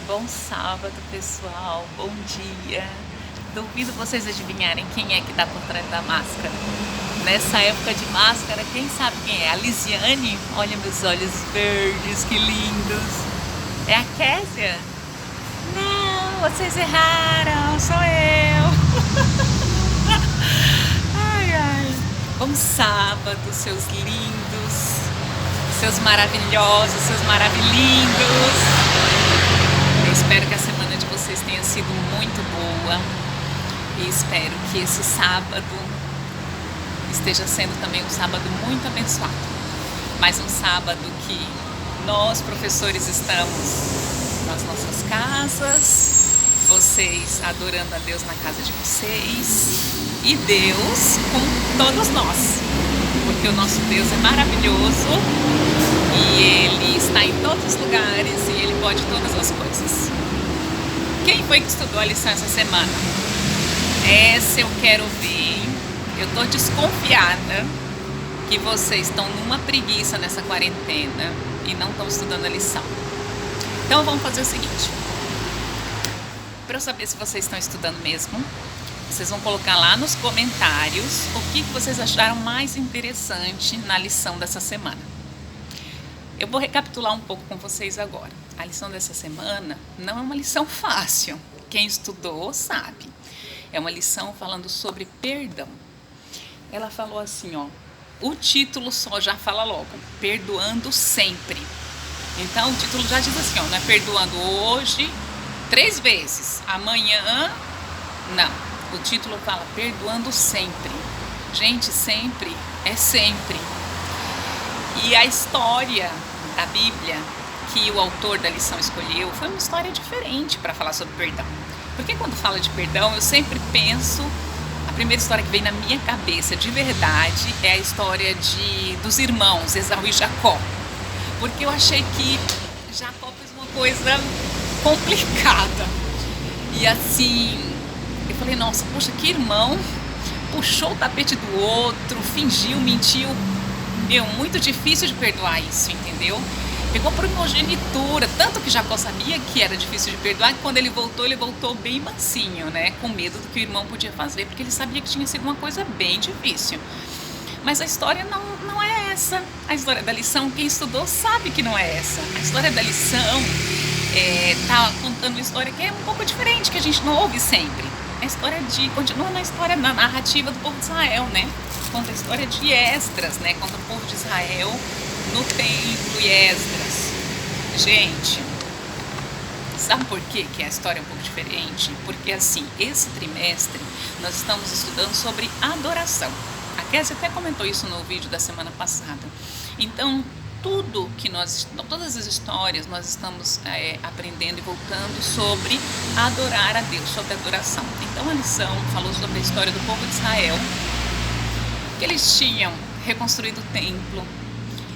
Bom sábado, pessoal. Bom dia. Duvido vocês adivinharem quem é que tá por trás da máscara. Nessa época de máscara, quem sabe quem é? A Lisiane? Olha meus olhos verdes, que lindos. É a Késia? Não, vocês erraram, sou eu. Ai, ai. Bom sábado, seus lindos, seus maravilhosos, seus maravilhindos. Eu espero que a semana de vocês tenha sido muito boa e espero que esse sábado esteja sendo também um sábado muito abençoado. Mais um sábado que nós, professores, estamos nas nossas casas, vocês adorando a Deus na casa de vocês e Deus com todos nós, porque o nosso Deus é maravilhoso e Ele está em todos os lugares e Ele pode todas as coisas. Quem foi que estudou a lição essa semana? Essa eu quero ver. Eu tô desconfiada que vocês estão numa preguiça nessa quarentena e não estão estudando a lição. Então vamos fazer o seguinte. Para eu saber se vocês estão estudando mesmo, vocês vão colocar lá nos comentários o que vocês acharam mais interessante na lição dessa semana. Eu vou recapitular um pouco com vocês agora. A lição dessa semana não é uma lição fácil. Quem estudou sabe. É uma lição falando sobre perdão. Ela falou assim, ó, o título só já fala logo, perdoando sempre. Então o título já diz assim, ó, não é perdoando hoje 3 vezes, amanhã, não. O título fala perdoando sempre. Gente, sempre é sempre. E a história da Bíblia que o autor da lição escolheu foi uma história diferente para falar sobre perdão. Porque quando fala de perdão, eu sempre penso, a primeira história que vem na minha cabeça de verdade é a história dos irmãos Esaú e Jacó. Porque eu achei que Jacó fez uma coisa complicada. E assim, eu falei, nossa, poxa, que irmão, puxou o tapete do outro, fingiu, mentiu. Meu, muito difícil de perdoar isso, entendeu? Pegou primogenitura, tanto que Jacó sabia que era difícil de perdoar, que quando ele voltou bem mansinho, né? Com medo do que o irmão podia fazer, porque ele sabia que tinha sido uma coisa bem difícil. Mas a história não é essa. A história da lição, quem estudou sabe que não é essa. A história da lição tá contando uma história que é um pouco diferente, que a gente não ouve sempre. A história continua na narrativa do povo de Israel, né? Conta a história de Esdras, né? Conta o povo de Israel no templo e Esdras. Gente, sabe por que a história é um pouco diferente? Porque assim, esse trimestre nós estamos estudando sobre adoração. A Kézia até comentou isso no vídeo da semana passada. Então, todas as histórias nós estamos aprendendo e voltando sobre adorar a Deus, sobre adoração. Então a lição falou sobre a história do povo de Israel, que eles tinham reconstruído o templo,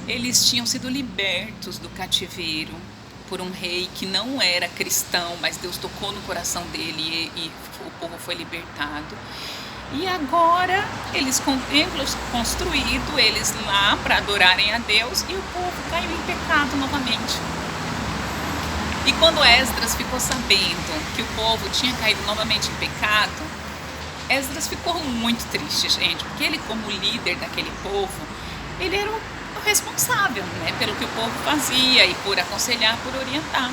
eles tinham sido libertos do cativeiro por um rei que não era cristão, mas Deus tocou no coração dele e o povo foi libertado. E agora eles com o templo construído, eles lá para adorarem a Deus, e o povo caiu em pecado novamente. E quando Esdras ficou sabendo que o povo tinha caído novamente em pecado, Esdras ficou muito triste, gente, porque ele, como líder daquele povo, ele era o responsável, né, pelo que o povo fazia e por aconselhar, por orientar.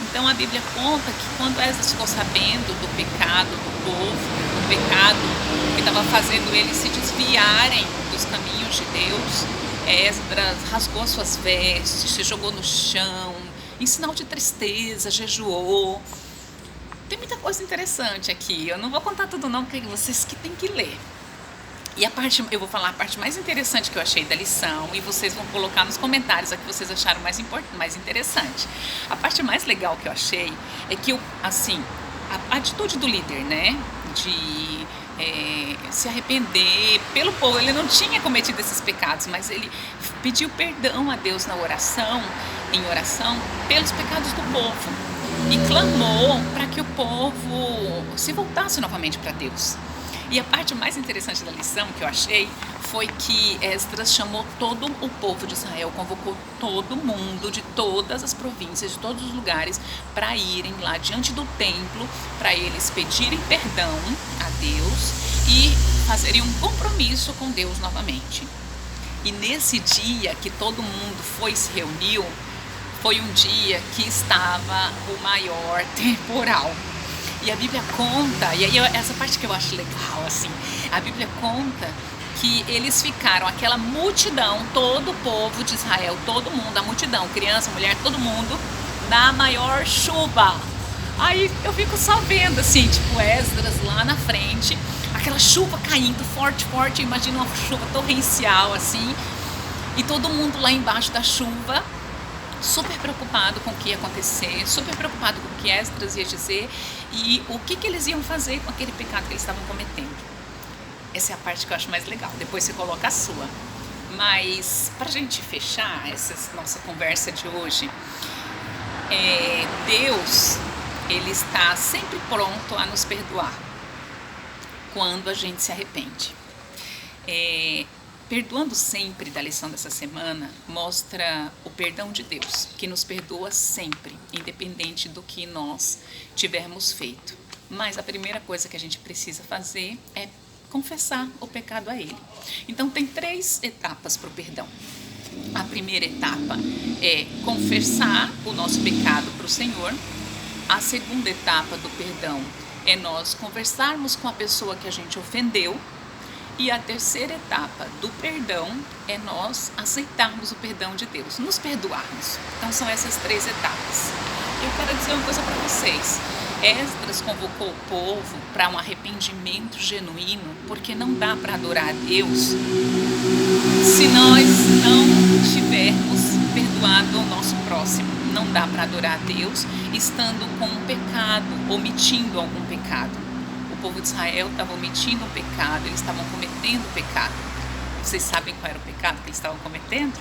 Então a Bíblia conta que quando Esdras ficou sabendo do pecado do povo, do pecado que estava fazendo eles se desviarem dos caminhos de Deus, Esdras rasgou suas vestes, se jogou no chão, em sinal de tristeza, jejuou. Tem muita coisa interessante aqui, eu não vou contar tudo não, porque vocês que têm que ler. E eu vou falar a parte mais interessante que eu achei da lição e vocês vão colocar nos comentários a que vocês acharam mais interessante. A parte mais legal que eu achei é que, assim, a atitude do líder, né, de se arrepender pelo povo. Ele não tinha cometido esses pecados, mas ele pediu perdão a Deus em oração, pelos pecados do povo. E clamou para que o povo se voltasse novamente para Deus. E a parte mais interessante da lição que eu achei foi que Esdras chamou todo o povo de Israel, convocou todo mundo de todas as províncias, de todos os lugares, para irem lá diante do templo, para eles pedirem perdão a Deus e fazerem um compromisso com Deus novamente. E nesse dia que todo mundo se reuniu, foi um dia que estava o maior temporal. E a Bíblia conta, e aí essa parte que eu acho legal, assim, a Bíblia conta que eles ficaram, aquela multidão, todo o povo de Israel, todo mundo, a multidão, criança, mulher, todo mundo, na maior chuva. Aí eu fico só vendo, assim, tipo, Esdras lá na frente, aquela chuva caindo forte, forte, imagina uma chuva torrencial, assim, e todo mundo lá embaixo da chuva, super preocupado com o que ia acontecer, super preocupado com o que Esdras ia dizer e o que eles iam fazer com aquele pecado que eles estavam cometendo. Essa é a parte que eu acho mais legal, depois você coloca a sua. Mas, pra gente fechar essa nossa conversa de hoje, Deus, Ele está sempre pronto a nos perdoar quando a gente se arrepende. Perdoando sempre, da lição dessa semana, mostra o perdão de Deus, que nos perdoa sempre, independente do que nós tivermos feito. Mas a primeira coisa que a gente precisa fazer é confessar o pecado a Ele. Então tem 3 etapas para o perdão. A primeira etapa é confessar o nosso pecado para o Senhor. A segunda etapa do perdão é nós conversarmos com a pessoa que a gente ofendeu. E a terceira etapa do perdão é nós aceitarmos o perdão de Deus, nos perdoarmos. Então são essas 3 etapas. Eu quero dizer uma coisa para vocês. Esdras convocou o povo para um arrependimento genuíno, porque não dá para adorar a Deus se nós não tivermos perdoado o nosso próximo. Não dá para adorar a Deus estando com um pecado, omitindo algum pecado. O povo de Israel estava omitindo um pecado, eles estavam cometendo pecado. Vocês sabem qual era o pecado que eles estavam cometendo?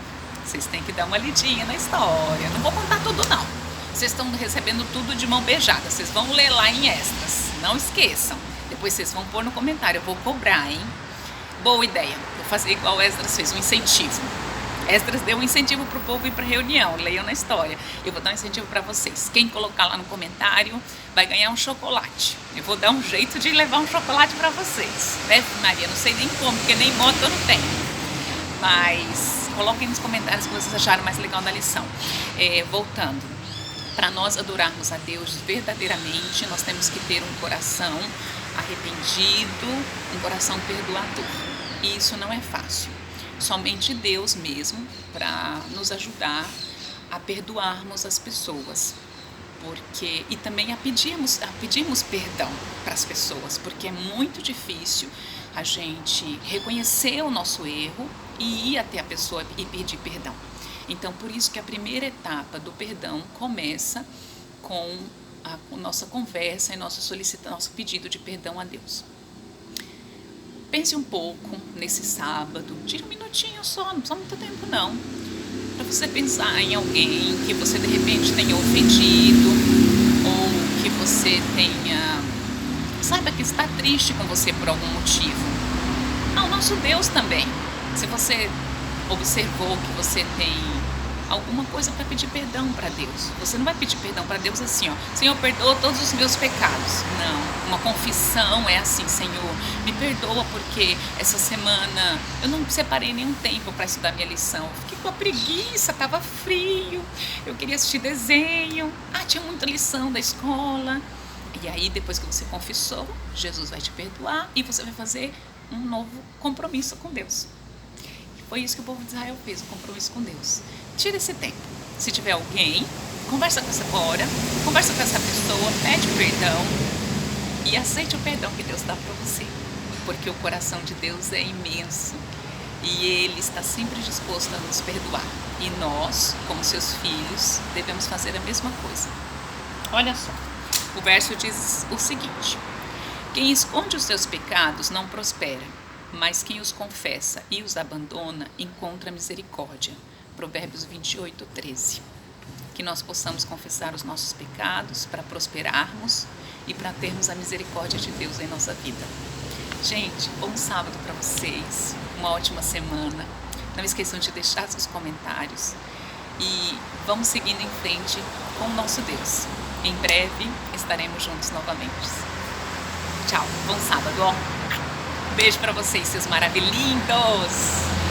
Vocês têm que dar uma lidinha na história. Não vou contar tudo, não. Vocês estão recebendo tudo de mão beijada. Vocês vão ler lá em Esdras. Não esqueçam. Depois vocês vão pôr no comentário. Eu vou cobrar, hein? Boa ideia. Vou fazer igual Esdras fez, um incentivo. Esdras deu um incentivo para o povo ir para a reunião, leiam na história. Eu vou dar um incentivo para vocês. Quem colocar lá no comentário vai ganhar um chocolate. Eu vou dar um jeito de levar um chocolate para vocês. Né, Maria? Não sei nem como, porque nem moto eu não tenho. Mas coloquem nos comentários o que vocês acharam mais legal da lição. Voltando, para nós adorarmos a Deus verdadeiramente, nós temos que ter um coração arrependido, um coração perdoador. E isso não é fácil. Somente Deus mesmo para nos ajudar a perdoarmos as pessoas, e também a pedirmos perdão para as pessoas, porque é muito difícil a gente reconhecer o nosso erro e ir até a pessoa e pedir perdão. Então, por isso que a primeira etapa do perdão começa com a nossa conversa e nosso pedido de perdão a Deus. Pense um pouco nesse sábado, tira um minutinho só, não precisa muito tempo não, para você pensar em alguém que você de repente tenha ofendido, ou que você saiba que está triste com você por algum motivo. O nosso Deus também, se você observou que você tem alguma coisa para pedir perdão para Deus, você não vai pedir perdão para Deus assim, Senhor, perdoa todos os meus pecados. Não, uma confissão é assim, Senhor, me perdoa porque essa semana eu não separei nenhum tempo para estudar minha lição, fiquei com a preguiça, estava frio, eu queria assistir desenho, tinha muita lição da escola. E aí, depois que você confessou, Jesus vai te perdoar e você vai fazer um novo compromisso com Deus. Foi isso que o povo de Israel fez, um compromisso com Deus. Tira esse tempo. Se tiver alguém, conversa com essa pessoa, pede perdão e aceite o perdão que Deus dá para você. Porque o coração de Deus é imenso e Ele está sempre disposto a nos perdoar. E nós, como seus filhos, devemos fazer a mesma coisa. Olha só, o verso diz o seguinte: quem esconde os seus pecados não prospera, mas quem os confessa e os abandona encontra misericórdia. Provérbios 28, 13. Que nós possamos confessar os nossos pecados para prosperarmos e para termos a misericórdia de Deus em nossa vida. Gente, bom sábado para vocês, uma ótima semana. Não esqueçam de deixar seus comentários e vamos seguindo em frente com o nosso Deus. Em breve estaremos juntos novamente. Tchau, bom sábado, ó. Beijo para vocês, seus maravilhindos!